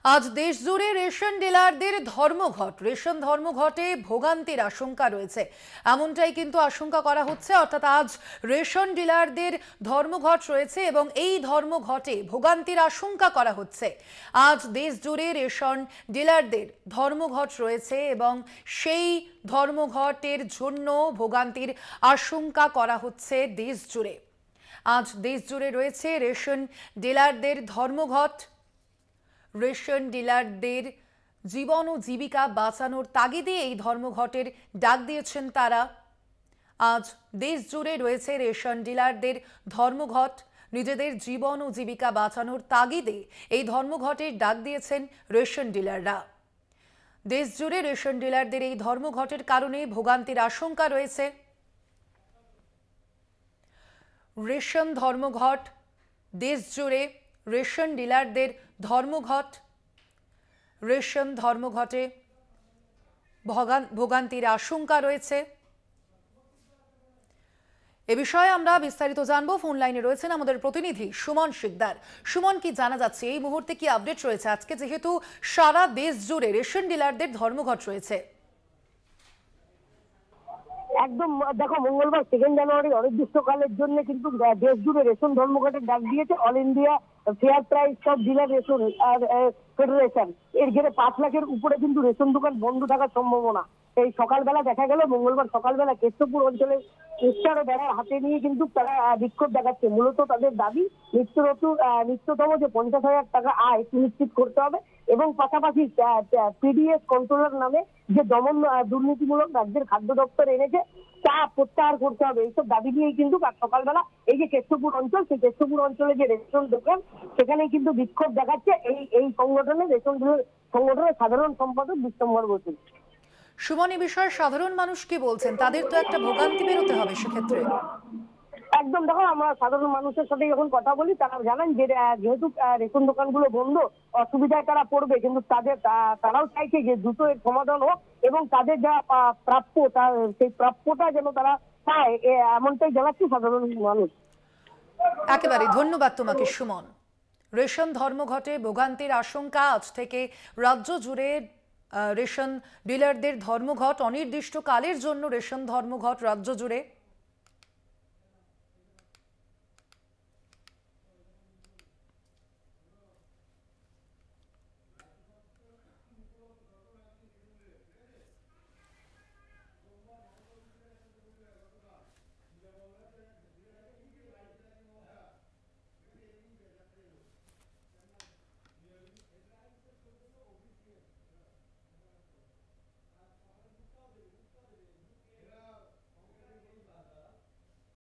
আজ দেশ জুড়ে রেশন ডিলারদের ধর্মঘট। রেশন ধর্মঘটে ভোগান্তির আশঙ্কা রয়েছে, এমনটাই কিন্তু আশঙ্কা করা হচ্ছে। অর্থাৎ আজ রেশন ডিলারদের ধর্মঘট রয়েছে এবং এই ধর্মঘটে ভোগান্তির আশঙ্কা করা হচ্ছে। আজ দেশ জুড়ে রেশন ডিলারদের ধর্মঘট রয়েছে এবং সেই ধর্মঘটের জন্য ভোগান্তির আশঙ্কা করা হচ্ছে দেশ জুড়ে। আজ দেশ জুড়ে রয়েছে রেশন ডিলারদের ধর্মঘট। রেশন ডিলারদের জীবন ও জীবিকা বাঁচানোর তাগিদে এই ধর্মঘটের ডাক দিয়েছেন তারা। আজ দেশ জুড়ে রয়েছে রেশন ডিলারদের ধর্মঘট। নিজেদের জীবন ও জীবিকা বাঁচানোর তাগিদে এই ধর্মঘটের ডাক দিয়েছেন রেশন ডিলাররা। দেশ জুড়ে রেশন ডিলারদের এই ধর্মঘটের কারণে ভোগান্তির আশঙ্কা রয়েছে। রেশন ধর্মঘট, দেশ জুড়ে রেশন ডিলারদের ধর্মঘট। রেশন ধর্মঘটে ভোগান্তির আশঙ্কা রয়েছে। এ বিষয়ে আমরা বিস্তারিত জানবো। ফোন লাইনে রয়েছেন আমাদের প্রতিনিধি সুমন শিকদার। সুমন, কি জানা যাচ্ছে এই মুহূর্তে, কি আপডেট রয়েছে আজকে যেহেতু সারা দেশ জুড়ে রেশন ডিলারদের ধর্মঘট রয়েছে? একদম দেখো, মঙ্গলবার 2 জানুয়ারি অনির্দিষ্টকালের জন্য কিন্তু দেশ জুড়ে রেশন ধর্মঘটের ডাক দিয়েছে অল ইন্ডিয়া ফেয়ার প্রাইস সব ডিলার রেশন ফেডারেশন। এর ঘিরে 5 লাখের উপরে কিন্তু রেশন দোকান বন্ধ থাকার সম্ভাবনা। এই সকালবেলা দেখা গেল, মঙ্গলবার সকালবেলা কেষ্টপুর অঞ্চলে পোস্টার ও ব্যানার হাতে নিয়ে কিন্তু তারা বিক্ষোভ দেখাচ্ছে। মূলত তাদের দাবি নিত্যতম যে 50,000 টাকা আয় সুনিশ্চিত করতে হবে এবং পাশাপাশি পিডিএস কন্ট্রোলার নামে যে দমন দুর্নীতিমূলক রাজ্যের খাদ্য দপ্তর এনেছে তা প্রত্যাহার করতে হবে। এইসব দাবি নিয়েই কিন্তু সকালবেলা এই যে কেষ্টপুর অঞ্চল, সেই কেষ্টপুর অঞ্চলে যে রেশন দোকান সেখানে কিন্তু বিক্ষোভ দেখাচ্ছে এই সংগঠনের সংগঠনের সাধারণ সম্পাদক বিশ্বম্বর বসু। সুমন, এই বিষয়ে সাধারণ মানুষ কি বলছেন? তাদের তো একটা ভোগান্তি বেরোতে হবে সেক্ষেত্রে। একদম দেখো, আমরা সাধারণ মানুষের সাথে যখন কথা বলি তারা জানান যে যেহেতু রেশন দোকানগুলো বন্ধ, অসুবিধায় তারা পড়বে, কিন্তু তারাও চাইছে যে দ্রুত এর সমাধান হোক এবং তাদের যা প্রাপ্য সেই প্রাপ্যটা যেন তারা পায়, এমনটাই জানাচ্ছে সাধারণ মানুষ। একেবারে ধন্যবাদ তোমাকে সুমন। রেশন ধর্মঘটে ভোগান্তির আশঙ্কা। আজ থেকে রাজ্য জুড়ে রেশন ডিলারদের ধর্মঘট, অনির্দিষ্টকালের জন্য রেশন ধর্মঘট রাজ্য জুড়ে।